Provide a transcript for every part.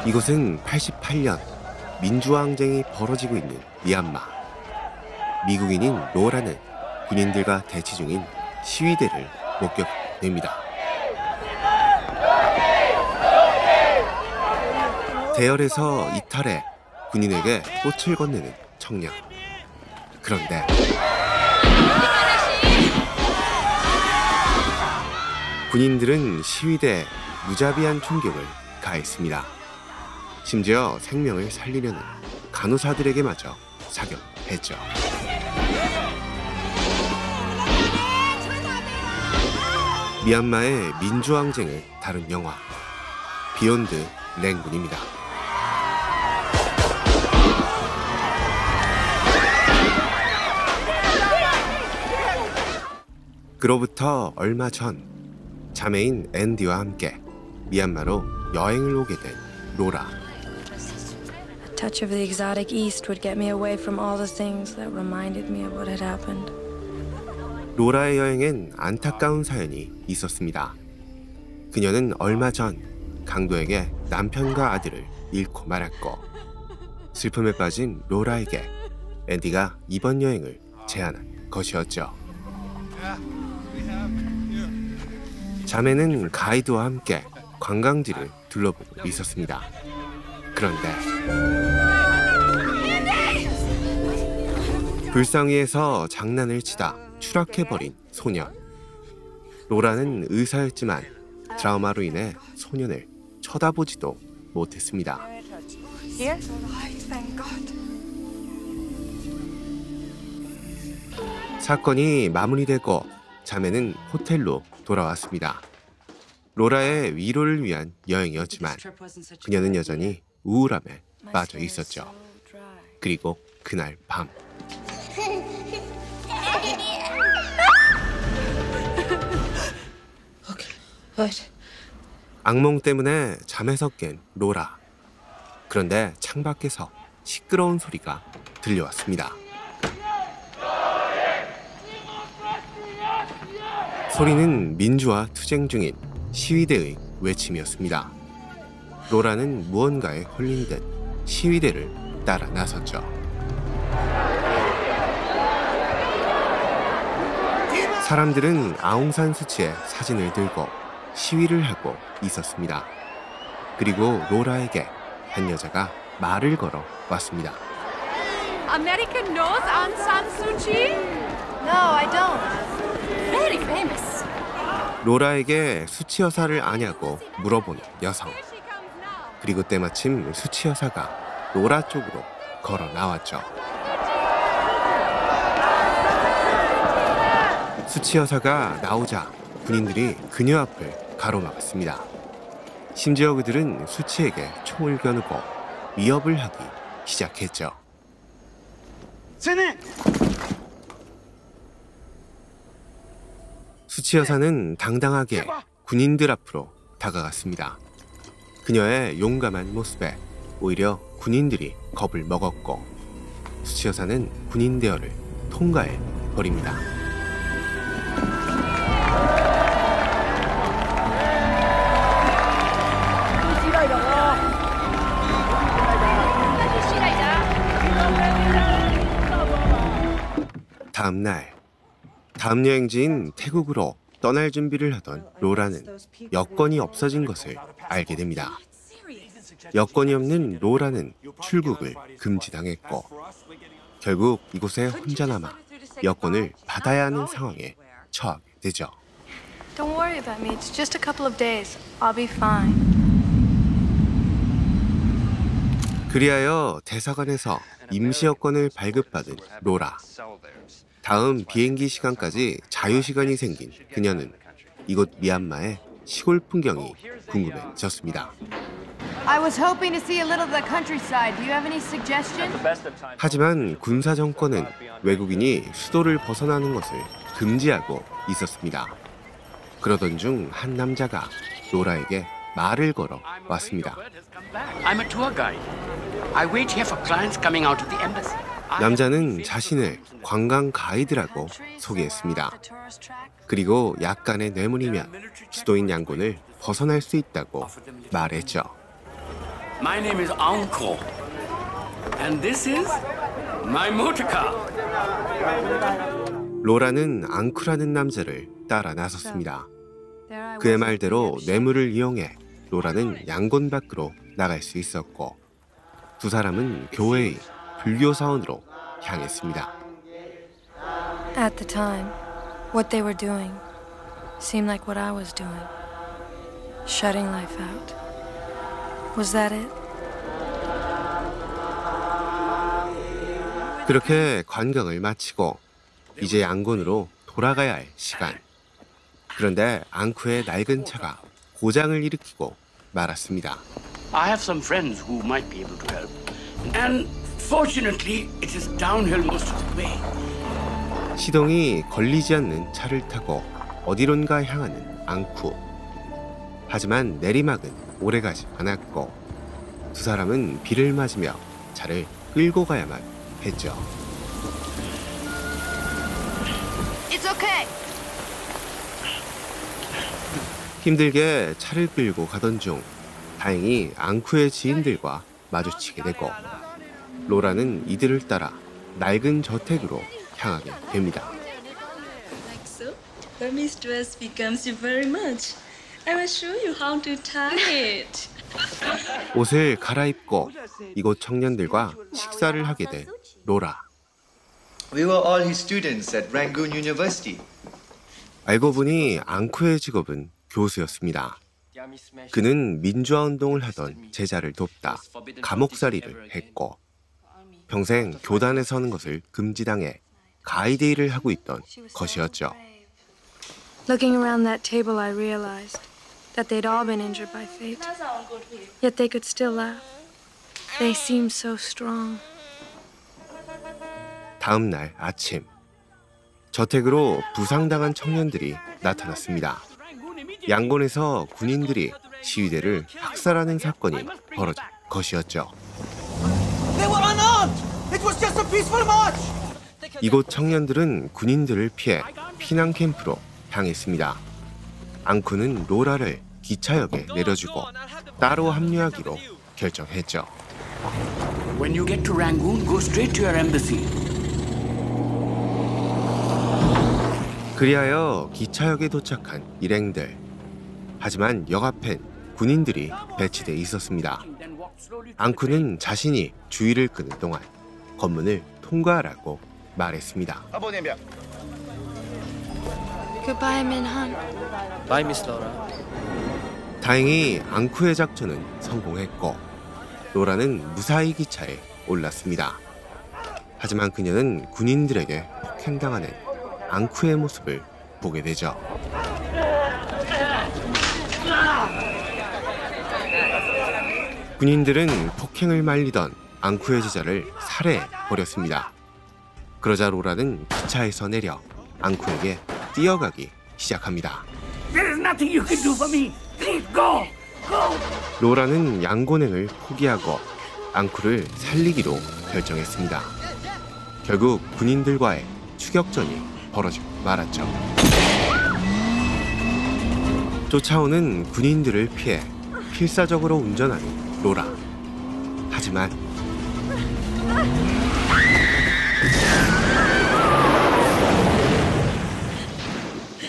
이곳은 88년 민주화 항쟁이 벌어지고 있는 미얀마. 미국인인 로라는 군인들과 대치 중인 시위대를 목격됩니다. 대열에서 이탈해 군인에게 꽃을 건네는 청년. 그런데 군인들은 시위대에 무자비한 총격을 가했습니다. 심지어 생명을 살리려는 간호사들에게마저 사격했죠. 미얀마의 민주항쟁을 다룬 영화 비욘드 랭군입니다. 그로부터 얼마 전 자매인 앤디와 함께 미얀마로 여행을 오게 된 로라. A touch of the exotic East would get me away from all the things that reminded me of what had happened. 로라의 여행엔 안타까운 사연이 있었습니다. 그녀는 얼마 전 강도에게 남편과 아들을 잃고 말았고, 슬픔에 빠진 로라에게 앤디가 이번 여행을 제안한 것이었죠. 자매는 가이드와 함께 관광지를 둘러보고 있었습니다. 그런데 불상위에서 장난을 치다 추락해버린 소년. 로라는 의사였지만 트라우마로 인해 소년을 쳐다보지도 못했습니다. 사건이 마무리되고 자매는 호텔로 돌아왔습니다. 로라의 위로를 위한 여행이었지만 그녀는 여전히 우울함에 빠져 있었죠. 그리고 그날 밤 악몽 때문에 잠에서 깬 로라. 그런데 창밖에서 시끄러운 소리가 들려왔습니다. 소리는 민주화 투쟁 중인 시위대의 외침이었습니다. 로라는 무언가에 홀린 듯 시위대를 따라 나섰죠. 사람들은 아웅산 수치의 사진을 들고 시위를 하고 있었습니다. 그리고 로라에게 한 여자가 말을 걸어 왔습니다. American knows Aung San Suu Kyi? No, I don't. Very famous. 로라에게 수치 여사를 아냐고 물어보는 여성. 그리고 때마침 수치 여사가 로라 쪽으로 걸어 나왔죠. 수치 여사가 나오자 군인들이 그녀 앞을 가로막았습니다. 심지어 그들은 수치에게 총을 겨누고 위협을 하기 시작했죠. 수치 여사는 당당하게 군인들 앞으로 다가갔습니다. 그녀의 용감한 모습에 오히려 군인들이 겁을 먹었고, 수치 여사는 군인 대열을 통과해 버립니다. 다음 날, 다음 여행지인 태국으로 떠날 준비를 하던 로라는 여권이 없어진 것을 알게 됩니다. 여권이 없는 로라는 출국을 금지당했고, 결국 이곳에 혼자 남아 여권을 받아야 하는 상황에 처하게 되죠. Don't worry about me. It's just a couple of days. I'll be fine. 그리하여 대사관에서 임시 여권을 발급받은 로라. 다음 비행기 시간까지 자유시간이 생긴 그녀는 이곳 미얀마의 시골 풍경이 궁금해졌습니다. I was hoping to see a little of the countryside. Do you have any suggestion? 하지만 군사 정권은 외국인이 수도를 벗어나는 것을 금지하고 있었습니다. 그러던 중 한 남자가 로라에게 말을 걸어 왔습니다. I'm a tour guide. I wait here for clients coming out of the embassy. 남자는 자신을 관광 가이드라고 소개했습니다. 그리고 약간의 뇌물이면 수도인 양곤을 벗어날 수 있다고 말했죠. My name is Anko. And this is my motor car. 로라는 앙쿠라는 남자를 따라 나섰습니다. 그의 말대로 뇌물을 이용해 로라는 양곤 밖으로 나갈 수 있었고 두 사람은 교회의 불교 사원으로 향했습니다. At the time, what they were doing seemed like what I was doing. Shutting life out. Was that it? 그렇게 관광을 마치고 이제 양곤으로 돌아가야 할 시간. 그런데 앙쿠의 낡은 차가 고장을 일으키고 말았습니다. I have some friends who might be able to help. And fortunately, it is downhill most of the way. 시동이 걸리지 않는 차를 타고 어디론가 향하는 앙쿠. 하지만 내리막은 오래가지 않았고 두 사람은 비를 맞으며 차를 끌고 가야만 했죠. It's okay. 힘들게 차를 끌고 가던 중 다행히 앙쿠의 지인들과 마주치게 되고 로라는 이들을 따라 낡은 저택으로 향하게 됩니다. Like so, Burmese dress becomes you very much. I will show you how to tie it. 옷을 갈아입고 이곳 청년들과 식사를 하게 된 로라. We were all his students at Rangoon University. 알고 보니 앙쿠의 직업은 교수였습니다. 그는 민주화 운동을 하던 제자를 돕다 감옥살이를 했고 평생 교단에 서는 것을 금지당해 가이드 일을 하고 있던 것이었죠. Looking around that table, I realized that they'd all been injured by fate. Yet they could still laugh. They seemed so strong. 다음 날 아침 저택으로 부상당한 청년들이 나타났습니다. 양곤에서 군인들이 시위대를 학살하는 사건이 벌어진 것이었죠. They were unarmed. It was just a peaceful march. 이곳 청년들은 군인들을 피해 피난 캠프로 향했습니다. 앙쿠는 로라를 기차역에 내려주고 따로 합류하기로 결정했죠. When you get to Rangoon, go straight to your embassy. 그리하여 기차역에 도착한 일행들. 하지만 역 앞엔 군인들이 배치돼 있었습니다. 앙쿠는 자신이 주의를 끄는 동안 검문을 통과하라고 말했습니다. Goodbye, Minhan. Bye, Miss Laura. 다행히 앙쿠의 작전은 성공했고 로라는 무사히 기차에 올랐습니다. 하지만 그녀는 군인들에게 폭행당하는 앙쿠의 모습을 보게 되죠. 군인들은 폭행을 말리던 앙쿠의 제자를 살해해버렸습니다. 그러자 로라는 기차에서 내려 앙쿠에게 뛰어가기 시작합니다. There is nothing you can do for me. Please go. Go. 로라는 양곤행을 포기하고 앙쿠를 살리기로 결정했습니다. 결국 군인들과의 추격전이 벌어지고 말았죠. 쫓아오는 군인들을 피해 필사적으로 운전하는 로라. 하지만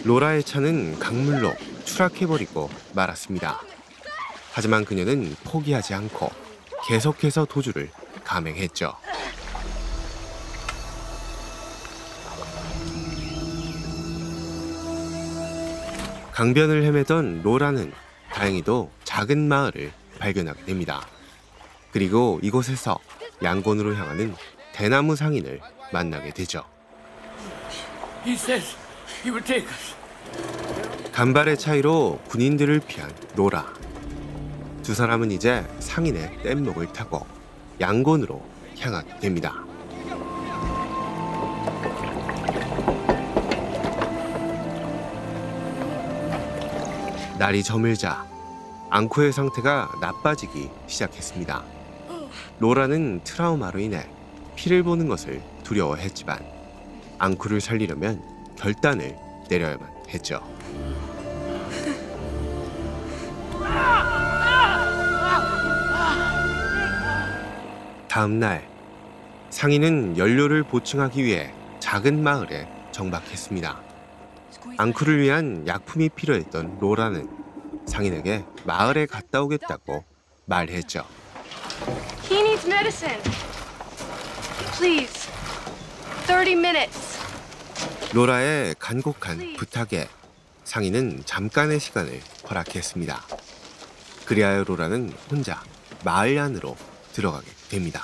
로라의 차는 강물로 추락해버리고 말았습니다. 하지만 그녀는 포기하지 않고 계속해서 도주를 감행했죠. 강변을 헤매던 로라는 다행히도 작은 마을을 발견하게 됩니다. 그리고 이곳에서 양곤으로 향하는 대나무 상인을 만나게 되죠. He says he will take us. 간발의 차이로 군인들을 피한 로라. 두 사람은 이제 상인의 뗏목을 타고 양곤으로 향하게 됩니다. 날이 저물자 앙쿠의 상태가 나빠지기 시작했습니다. 로라는 트라우마로 인해 피를 보는 것을 두려워했지만 앙쿠를 살리려면 결단을 내려야만 했죠. 다음 날 상인은 연료를 보충하기 위해 작은 마을에 정박했습니다. 앙쿠를 위한 약품이 필요했던 로라는 상인에게 마을에 갔다 오겠다고 말했죠. He needs medicine. Please. 30 minutes. 로라의 간곡한 부탁에 상인은 잠깐의 시간을 허락했습니다. 그리하여 로라는 혼자 마을 안으로 들어가게 됩니다.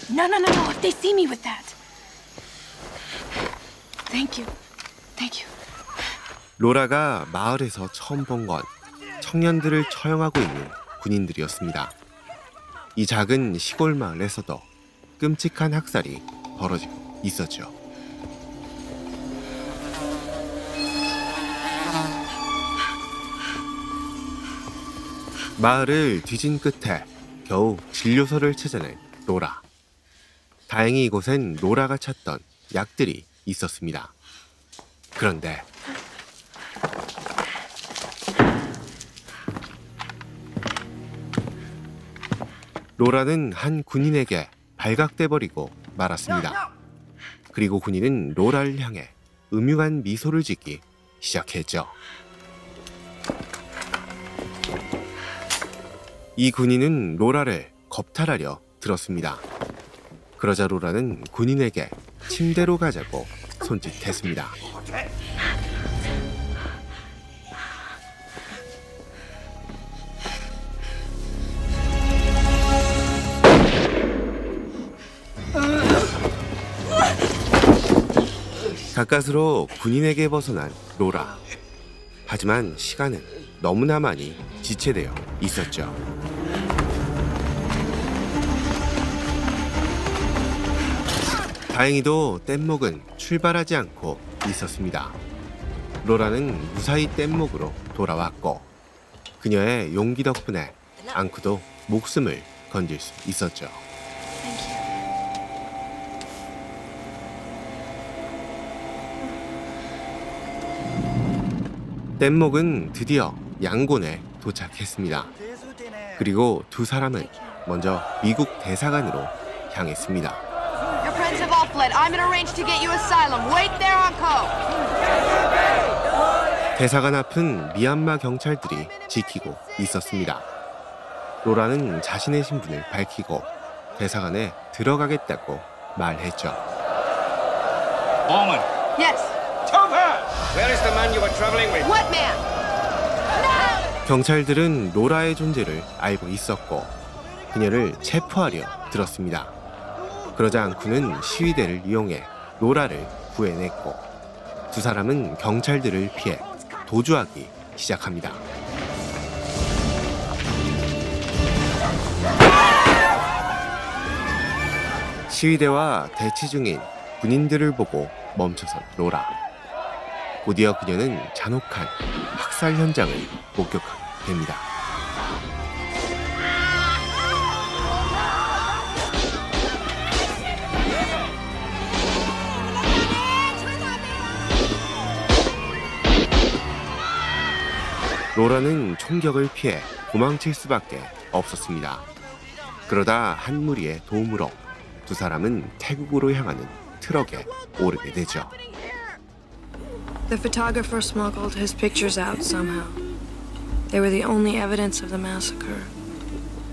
No. If they see me with that. Thank you. 로라가 마을에서 처음 본 건 청년들을 처형하고 있는 군인들이었습니다. 이 작은 시골 마을에서도 끔찍한 학살이 벌어지고 있었죠. 마을을 뒤진 끝에 겨우 진료소를 찾아낸 로라. 다행히 이곳엔 로라가 찾던 약들이 있었습니다. 그런데 로라는 한 군인에게 발각돼 버리고 말았습니다. 그리고 군인은 로라를 향해 음흉한 미소를 짓기 시작했죠. 이 군인은 로라를 겁탈하려 들었습니다. 그러자 로라는 군인에게 침대로 가자고 손짓했습니다. 가까스로 군인에게 벗어난 로라. 하지만 시간은 너무나 많이 지체되어 있었죠. 다행히도 뗏목은 출발하지 않고 있었습니다. 로라는 무사히 뗏목으로 돌아왔고 그녀의 용기 덕분에 앙쿠도 목숨을 건질 수 있었죠. 뗏목은 드디어 양곤에 도착했습니다. 그리고 두 사람은 먼저 미국 대사관으로 향했습니다. Your friends have all fled. I'm gonna arrange to get you asylum. Wait there, Uncle. 대사관 앞은 미얀마 경찰들이 지키고 있었습니다. 로라는 자신의 신분을 밝히고 대사관에 들어가겠다고 말했죠. Bowman. Yes. Where is the man you were traveling with? What man? 경찰들은 로라의 존재를 알고 있었고 그녀를 체포하려 들었습니다. 그러자 앙쿠는 시위대를 이용해 로라를 구해냈고 두 사람은 경찰들을 피해 도주하기 시작합니다. 시위대와 대치 중인 군인들을 보고 멈춰선 로라. 곧이어 그녀는 잔혹한 학살 현장을 목격하게 됩니다. 로라는 총격을 피해 도망칠 수밖에 없었습니다. 그러다 한 무리의 도움으로 두 사람은 태국으로 향하는 트럭에 오르게 되죠. The photographer smuggled his pictures out somehow. They were the only evidence of the massacre.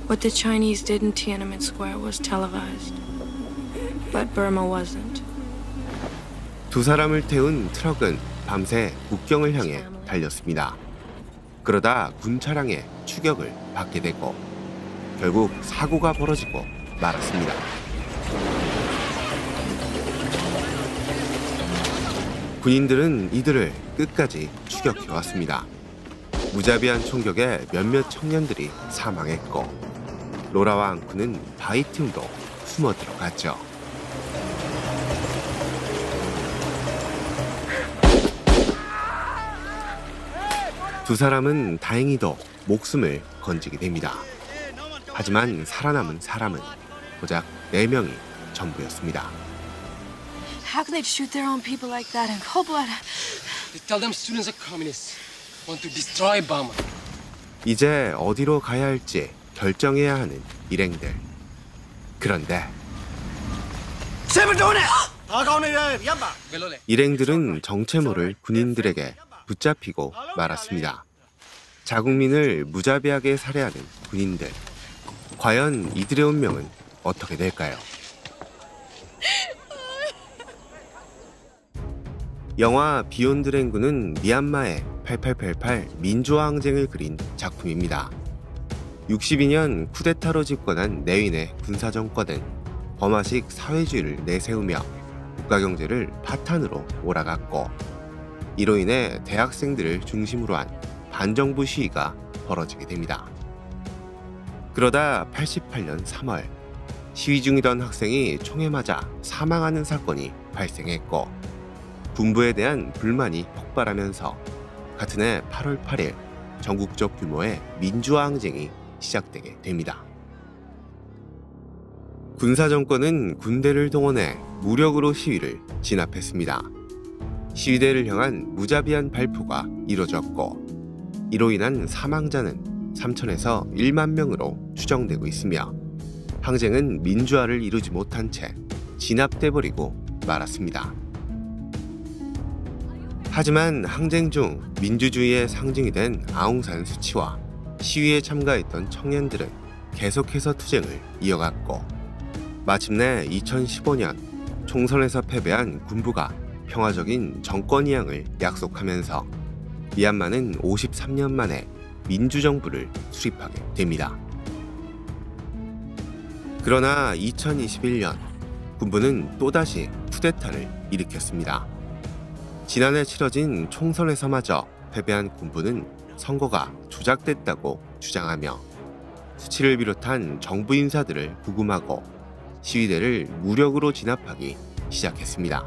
What the Chinese did in Tiananmen Square was televised. But Burma wasn't. 두 사람을 태운 트럭은 밤새 국경을 향해 달렸습니다. 그러다 군 차량의 추격을 받게 되고 결국 사고가 벌어지고 말았습니다. 군인들은 이들을 끝까지 추격해왔습니다. 무자비한 총격에 몇몇 청년들이 사망했고 로라와 앙쿠는 바위 틈으로 숨어 들어갔죠. 두 사람은 다행히도 목숨을 건지게 됩니다. 하지만 살아남은 사람은 고작 4명이 전부였습니다. How can they shoot their own people like that in cold blood? They tell them students are communists, want to destroy Burma. 이제 어디로 가야 할지 결정해야 하는 일행들. 그런데 일행들은 정체모를 군인들에게 붙잡히고 말았습니다. 자국민을 무자비하게 살해하는 군인들. 과연 이들의 운명은 어떻게 될까요? 영화 비욘드 랭군은 미얀마의 8888 민주화 항쟁을 그린 작품입니다. 62년 쿠데타로 집권한 내윈의 군사정권은 범화식 사회주의를 내세우며 국가경제를 파탄으로 몰아갔고, 이로 인해 대학생들을 중심으로 한 반정부 시위가 벌어지게 됩니다. 그러다 88년 3월 시위 중이던 학생이 총에 맞아 사망하는 사건이 발생했고, 군부에 대한 불만이 폭발하면서 같은 해 8월 8일 전국적 규모의 민주화 항쟁이 시작되게 됩니다. 군사정권은 군대를 동원해 무력으로 시위를 진압했습니다. 시위대를 향한 무자비한 발포가 이뤄졌고, 이로 인한 사망자는 3천에서 1만 명으로 추정되고 있으며, 항쟁은 민주화를 이루지 못한 채 진압돼버리고 말았습니다. 하지만 항쟁 중 민주주의의 상징이 된 아웅산 수치와 시위에 참가했던 청년들은 계속해서 투쟁을 이어갔고, 마침내 2015년 총선에서 패배한 군부가 평화적인 정권 이양을 약속하면서 미얀마는 53년 만에 민주정부를 수립하게 됩니다. 그러나 2021년 군부는 또다시 쿠데타를 일으켰습니다. 지난해 치러진 총선에서마저 패배한 군부는 선거가 조작됐다고 주장하며 수치를 비롯한 정부 인사들을 구금하고 시위대를 무력으로 진압하기 시작했습니다.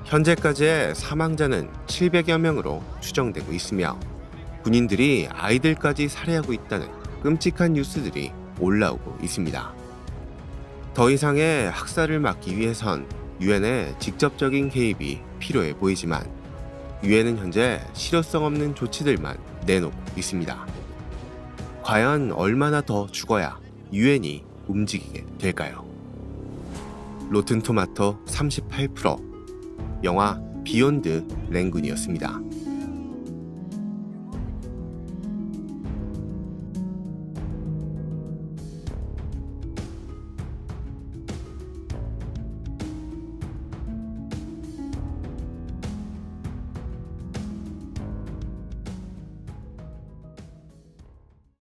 현재까지의 사망자는 700여 명으로 추정되고 있으며, 군인들이 아이들까지 살해하고 있다는 끔찍한 뉴스들이 올라오고 있습니다. 더 이상의 학살을 막기 위해선 유엔의 직접적인 개입이 필요해 보이지만, 유엔은 현재 실효성 없는 조치들만 내놓고 있습니다. 과연 얼마나 더 죽어야 유엔이 움직이게 될까요? 로튼 토마토 38%, 영화 비욘드 랭군이었습니다.